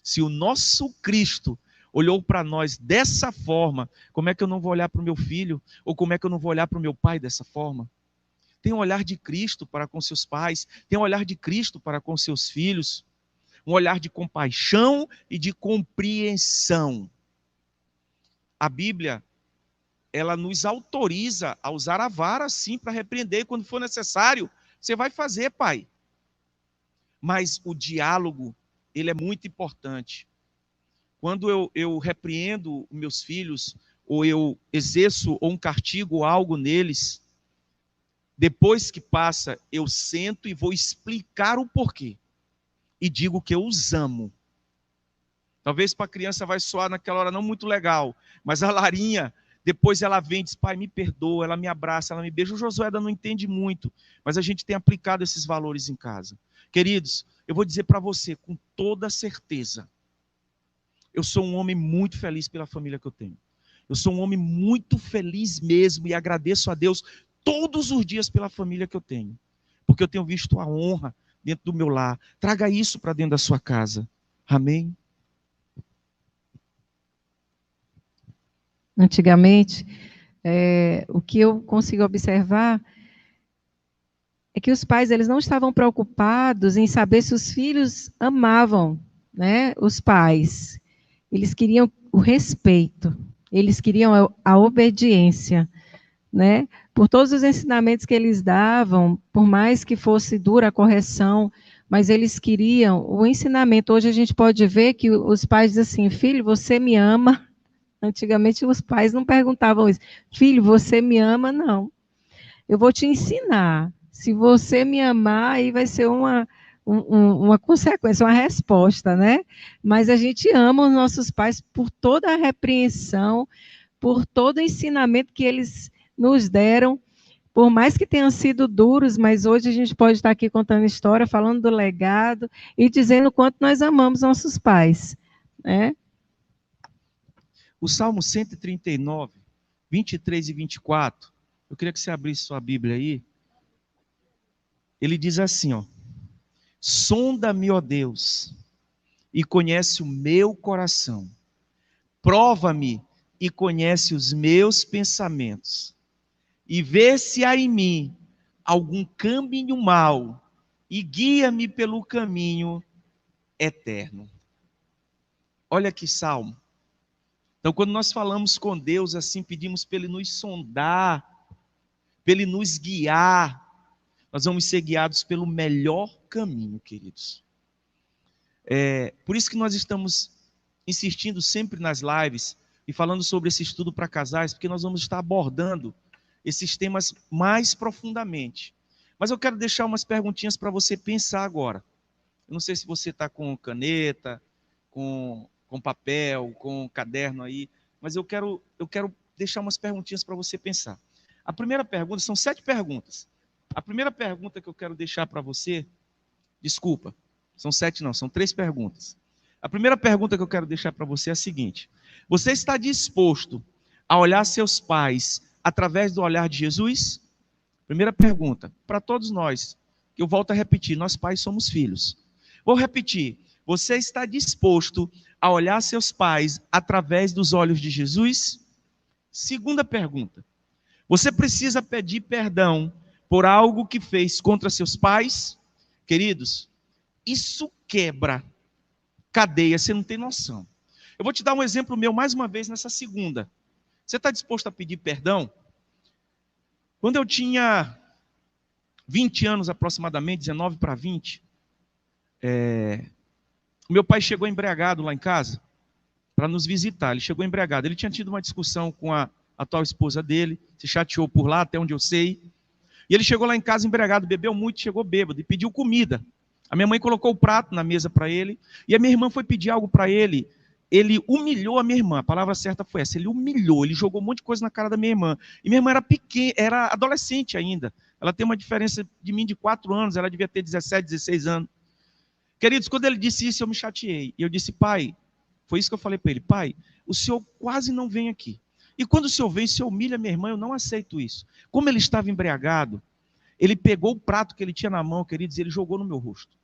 Se o nosso Cristo olhou para nós dessa forma, como é que eu não vou olhar para o meu filho? Ou como é que eu não vou olhar para o meu pai dessa forma? Tem um olhar de Cristo para com seus pais, tem um olhar de Cristo para com seus filhos, um olhar de compaixão e de compreensão. A Bíblia, ela nos autoriza a usar a vara, sim, para repreender quando for necessário. Você vai fazer, pai. Mas o diálogo, ele é muito importante. Quando eu repreendo meus filhos, ou eu exerço ou um castigo ou algo neles, depois que passa, eu sento e vou explicar o porquê. E digo que eu os amo. Talvez para a criança vai soar naquela hora não muito legal, mas a Larinha, depois ela vem e diz: Pai, me perdoa, ela me abraça, ela me beija. O Josué ainda não entende muito, mas a gente tem aplicado esses valores em casa. Queridos, eu vou dizer para você com toda certeza, eu sou um homem muito feliz pela família que eu tenho. Eu sou um homem muito feliz mesmo e agradeço a Deus todos os dias pela família que eu tenho. Porque eu tenho visto a honra dentro do meu lar. Traga isso para dentro da sua casa. Amém? Antigamente, o que eu consigo observar é que os pais eles não estavam preocupados em saber se os filhos amavam, né, os pais. Eles queriam o respeito, eles queriam a obediência, né? Por todos os ensinamentos que eles davam, por mais que fosse dura a correção, mas eles queriam o ensinamento. Hoje a gente pode ver que os pais dizem assim: filho, você me ama? Antigamente os pais não perguntavam isso. Filho, você me ama? Não. Eu vou te ensinar. Se você me amar, aí vai ser uma consequência, uma resposta, né? Mas a gente ama os nossos pais por toda a repreensão, por todo o ensinamento que eles nos deram, por mais que tenham sido duros, mas hoje a gente pode estar aqui contando história, falando do legado e dizendo o quanto nós amamos nossos pais, né? O Salmo 139, 23 e 24, eu queria que você abrisse sua Bíblia aí. Ele diz assim, ó: sonda-me, ó Deus, e conhece o meu coração. Prova-me e conhece os meus pensamentos. E vê se há em mim algum caminho mau, e guia-me pelo caminho eterno. Olha que salmo. Então, quando nós falamos com Deus assim, pedimos para Ele nos sondar, para Ele nos guiar, nós vamos ser guiados pelo melhor caminho, queridos. Por isso que nós estamos insistindo sempre nas lives e falando sobre esse estudo para casais, porque nós vamos estar abordando esses temas mais profundamente. Mas eu quero deixar umas perguntinhas para você pensar agora. Eu não sei se você está com caneta, com papel, com caderno aí, mas eu quero deixar umas perguntinhas para você pensar. A primeira pergunta, são 7 perguntas. A primeira pergunta que eu quero deixar para você, desculpa, são 7 não, são 3 perguntas. A primeira pergunta que eu quero deixar para você é a seguinte: você está disposto a olhar seus pais através do olhar de Jesus? Primeira pergunta, para todos nós, que eu volto a repetir, nós pais somos filhos. Vou repetir, você está disposto a olhar seus pais através dos olhos de Jesus? Segunda pergunta, você precisa pedir perdão por algo que fez contra seus pais? Queridos, isso quebra cadeia, você não tem noção. Eu vou te dar um exemplo meu mais uma vez nessa segunda. Você está disposto a pedir perdão? Quando eu tinha 20 anos aproximadamente, 19 para 20, meu pai chegou embriagado lá em casa para nos visitar. Ele chegou embriagado. Ele tinha tido uma discussão com a atual esposa dele, se chateou por lá, até onde eu sei. E ele chegou lá em casa embriagado, bebeu muito, chegou bêbado e pediu comida. A minha mãe colocou o prato na mesa para ele, e a minha irmã foi pedir algo para ele. Ele humilhou a minha irmã, a palavra certa foi essa, ele humilhou, ele jogou um monte de coisa na cara da minha irmã. E minha irmã era pequena, era adolescente ainda. Ela tem uma diferença de mim de 4 anos, ela devia ter 17, 16 anos. Queridos, quando ele disse isso, eu me chateei. E eu disse: pai, foi isso que eu falei para ele: pai, o senhor quase não vem aqui. E quando o senhor vem, o senhor humilha minha irmã, eu não aceito isso. Como ele estava embriagado, ele pegou o prato que ele tinha na mão, queridos, e ele jogou no meu rosto.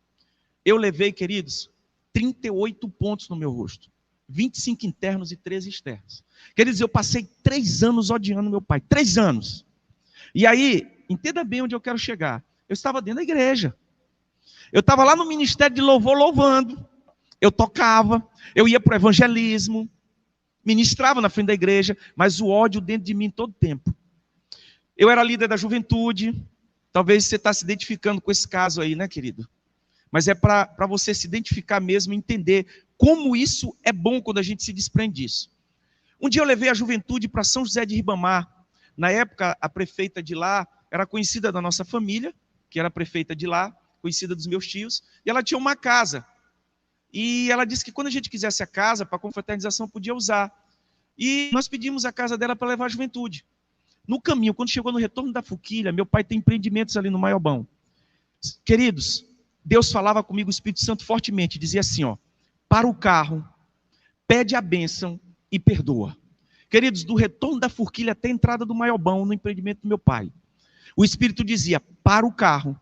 Eu levei, queridos, 38 pontos no meu rosto. 25 internos e 13 externos. Queridos, eu passei 3 anos odiando meu pai. 3 anos. E aí, entenda bem onde eu quero chegar. Eu estava dentro da igreja. Eu estava lá no ministério de louvor louvando. Eu tocava. Eu ia para o evangelismo. Ministrava na frente da igreja. Mas o ódio dentro de mim todo tempo. Eu era líder da juventude. Talvez você está se identificando com esse caso aí, né, querido? Mas é para você se identificar mesmo e entender como isso é bom quando a gente se desprende disso. Um dia eu levei a juventude para São José de Ribamar. Na época, a prefeita de lá era conhecida da nossa família, que era a prefeita de lá, conhecida dos meus tios, e ela tinha uma casa. E ela disse que quando a gente quisesse a casa, para confraternização, podia usar. E nós pedimos a casa dela para levar a juventude. No caminho, quando chegou no retorno da Forquilha, meu pai tem empreendimentos ali no Maiobão. Queridos, Deus falava comigo, o Espírito Santo fortemente, dizia assim, ó: para o carro, pede a bênção e perdoa. Queridos, do retorno da Forquilha até a entrada do Maiobão, no empreendimento do meu pai, o Espírito dizia: para o carro,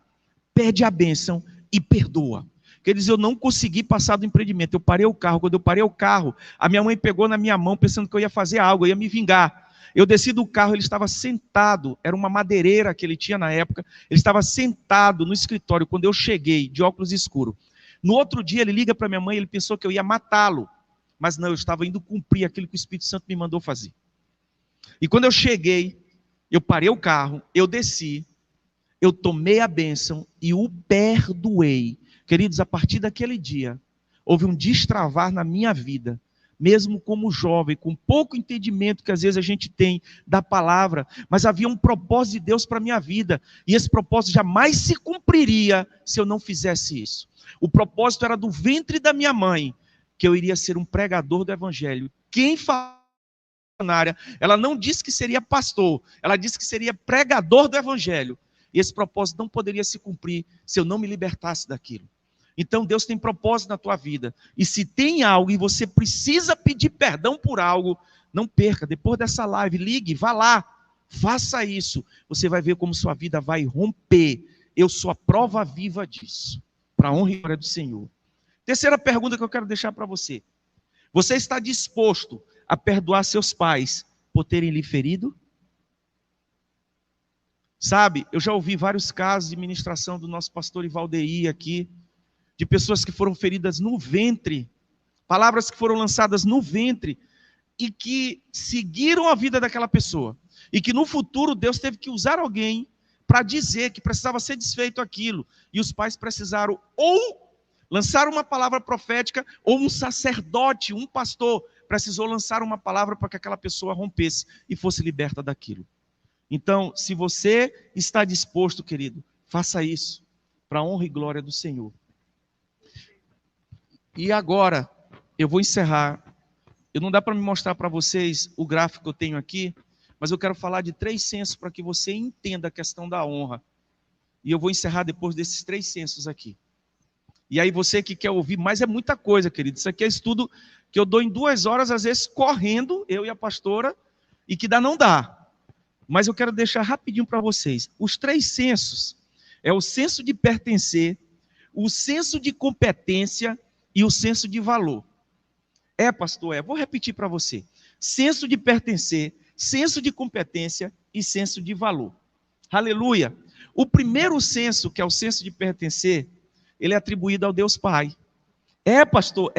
pede a bênção e perdoa. Queridos, eu não consegui passar do empreendimento, eu parei o carro. Quando eu parei o carro, a minha mãe pegou na minha mão, pensando que eu ia fazer algo, eu ia me vingar. Eu desci do carro, ele estava sentado, era uma madeireira que ele tinha na época, ele estava sentado no escritório quando eu cheguei, de óculos escuros. No outro dia ele liga para minha mãe, ele pensou que eu ia matá-lo, mas não, eu estava indo cumprir aquilo que o Espírito Santo me mandou fazer. E quando eu cheguei, Eu parei o carro, eu desci, eu tomei a bênção e o perdoei. Queridos, a partir daquele dia, houve um destravar na minha vida, mesmo como jovem, com pouco entendimento que às vezes a gente tem da palavra, mas havia um propósito de Deus para a minha vida, e esse propósito jamais se cumpriria se eu não fizesse isso. O propósito era do ventre da minha mãe, que eu iria ser um pregador do evangelho. Quem fala na área, ela não disse que seria pastor, ela disse que seria pregador do evangelho, e esse propósito não poderia se cumprir se eu não me libertasse daquilo. Então Deus tem propósito na tua vida. E se tem algo e você precisa pedir perdão por algo, não perca. Depois dessa live, ligue, vá lá, faça isso. Você vai ver como sua vida vai romper. Eu sou a prova viva disso. Para a honra e glória do Senhor. Terceira pergunta que eu quero deixar para você. Você está disposto a perdoar seus pais por terem lhe ferido? Sabe, eu já ouvi vários casos de ministração do nosso pastor Ivaldeir aqui, de pessoas que foram feridas no ventre, palavras que foram lançadas no ventre, e que seguiram a vida daquela pessoa, e que no futuro Deus teve que usar alguém para dizer que precisava ser desfeito aquilo, e os pais precisaram ou lançar uma palavra profética, ou um sacerdote, um pastor, precisou lançar uma palavra para que aquela pessoa rompesse e fosse liberta daquilo. Então, se você está disposto, querido, faça isso, para a honra e glória do Senhor. E agora, eu vou encerrar. Não dá para me mostrar para vocês o gráfico que eu tenho aqui, mas eu quero falar de 3 censos para que você entenda a questão da honra. E eu vou encerrar depois desses 3 censos aqui. E aí você que quer ouvir, mas é muita coisa, querido. Isso aqui é estudo que eu dou em 2 horas, às vezes correndo, eu e a pastora, e que não dá. Mas eu quero deixar rapidinho para vocês. Os 3 censos é o senso de pertencer, o senso de competência e o senso de valor. Pastor, vou repetir para você. Senso de pertencer, senso de competência e senso de valor. Aleluia. O primeiro senso, que é o senso de pertencer, ele é atribuído ao Deus Pai. Pastor?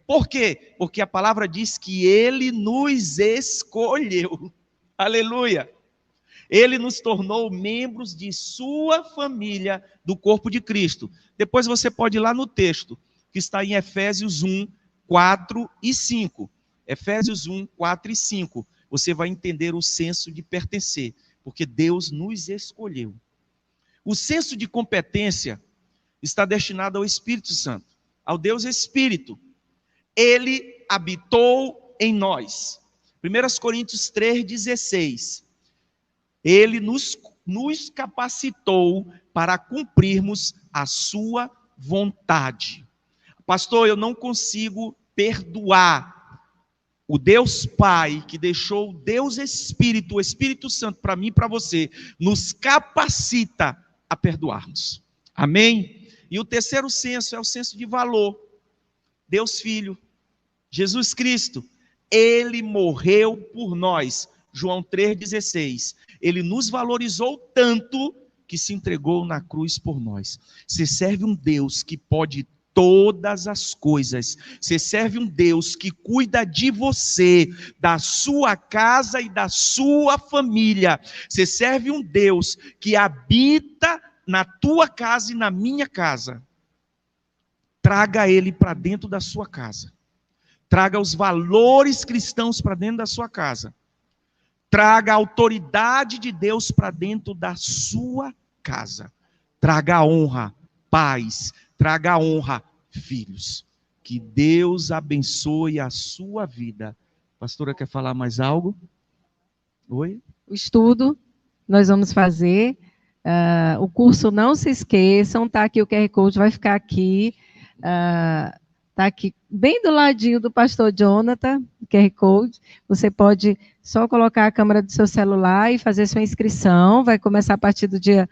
Por quê? Porque a palavra diz que Ele nos escolheu. Aleluia. Ele nos tornou membros de sua família, do corpo de Cristo. Depois você pode ir lá no texto, que está em Efésios 1, 4 e 5. Efésios 1, 4 e 5. Você vai entender o senso de pertencer, porque Deus nos escolheu. O senso de competência está destinado ao Espírito Santo, ao Deus Espírito. Ele habitou em nós. 1 Coríntios 3,16. Ele nos capacitou para cumprirmos a sua vontade. Pastor, eu não consigo perdoar o Deus Pai que deixou o Deus Espírito, o Espírito Santo para mim e para você, nos capacita a perdoarmos. Amém? E o terceiro senso é o senso de valor. Deus Filho, Jesus Cristo, Ele morreu por nós. João 3,16. Ele nos valorizou tanto que se entregou na cruz por nós. Você serve um Deus que pode todas as coisas. Você serve um Deus que cuida de você, da sua casa e da sua família. Você serve um Deus que habita na tua casa e na minha casa. Traga Ele para dentro da sua casa. Traga os valores cristãos para dentro da sua casa. Traga a autoridade de Deus para dentro da sua casa. Traga a honra, paz. Traga a honra, filhos. Que Deus abençoe a sua vida. Pastora, quer falar mais algo? Oi? O estudo nós vamos fazer. O curso, não se esqueçam, tá aqui o QR Code, vai ficar aqui. Está aqui bem do ladinho do pastor Jonathan, QR Code. Você pode só colocar a câmera do seu celular e fazer sua inscrição. Vai começar a partir do dia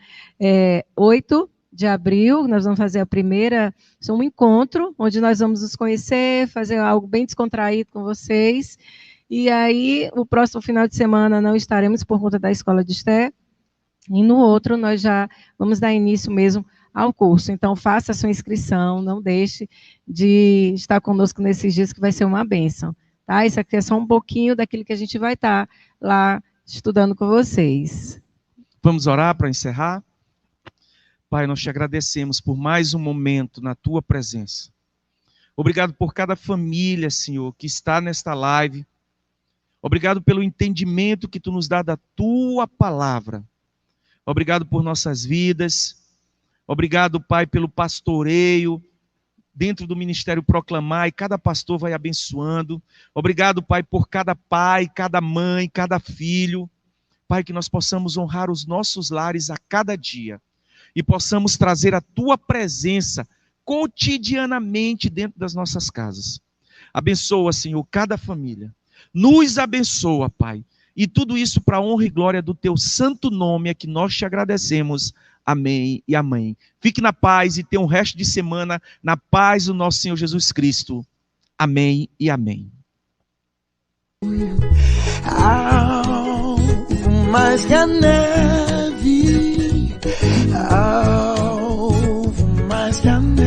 8 de abril. Nós vamos fazer um encontro, onde nós vamos nos conhecer, fazer algo bem descontraído com vocês. E aí, o próximo final de semana não estaremos por conta da Escola de Esté. E no outro, nós já vamos dar início mesmo ao curso. Então, faça a sua inscrição, não deixe de estar conosco nesses dias, que vai ser uma bênção. Tá? Isso aqui é só um pouquinho daquilo que a gente vai estar lá estudando com vocês. Vamos orar para encerrar? Pai, nós te agradecemos por mais um momento na tua presença. Obrigado por cada família, Senhor, que está nesta live. Obrigado pelo entendimento que tu nos dá da tua palavra. Obrigado por nossas vidas. Obrigado, Pai, pelo pastoreio dentro do Ministério Proclamar, e cada pastor vai abençoando. Obrigado, Pai, por cada pai, cada mãe, cada filho. Pai, que nós possamos honrar os nossos lares a cada dia e possamos trazer a tua presença cotidianamente dentro das nossas casas. Abençoa, Senhor, cada família. Nos abençoa, Pai. E tudo isso para a honra e glória do teu santo nome é que nós te agradecemos. Amém e amém. Fique na paz e tenha um resto de semana na paz do nosso Senhor Jesus Cristo. Amém e amém. Mais que a neve, alvo mais que a neve.